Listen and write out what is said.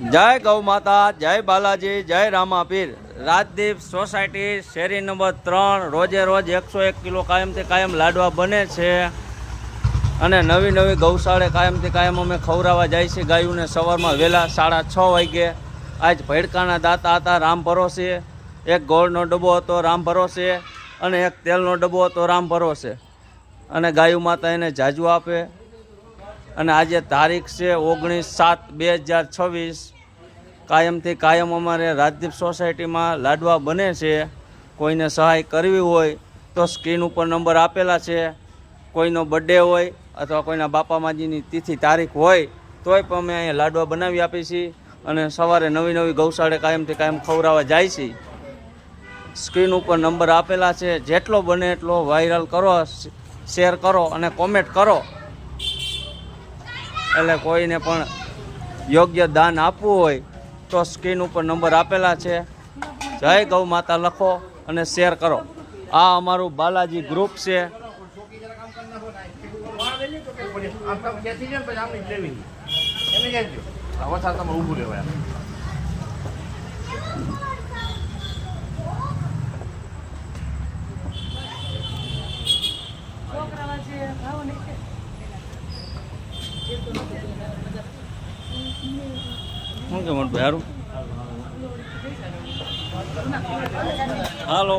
जय गौ माता, जय बालाजी, जय रामापीर। राजदीप सोसायटी शेरी नंबर 3 रोजे रोज 101 किलो कायम थी कायम लाडवा बने छे અને નવી નવી ગૌશાળે કાયમથી કાયમ અમે ખવડાવવા જાય છે ગાયોને સવારમાં વહેલા 6:30 વાગે। આજ ભેડકાના દાતા હતા રામ ભરોસે, એક ગોળનો ડબ્બો હતો રામ ભરોસે અને એક તેલનો ડબ્બો હતો રામ ભરોસે અને ગાયો માતા એને જાજુ આપે। અને આજે તારીખ છે 19/7/2026। કાયમથી કાયમ અમારે રાજદીપ સોસાયટીમાં લાડવા બને છે। કોઈને સહાય કરવી હોય તો સ્ક્રીન ઉપર નંબર આપેલા છે। કોઈનો બર્થડે હોય અથવા કોઈના બાપા માજીની તિથિ તારીખ હોય તોય પણ અમે અહીંયા લાડવા બનાવી આપીએ છીએ અને સવારે નવી નવી ગૌશાળે કાયમથી કાયમ ખવડાવવા જાય છે। સ્ક્રીન ઉપર નંબર આપેલા છે, જેટલો બને એટલો વાયરલ કરો, શેર કરો અને કોમેન્ટ કરો એટલે કોઈને પણ યોગ્ય દાન આપવું હોય તો સ્ક્રીન ઉપર નંબર આપેલા છે। જય ગૌ માતા લખો અને શેર કરો। આ અમારું બાલાજી ગ્રુપ છે। શું કે મોટું સારું હાલો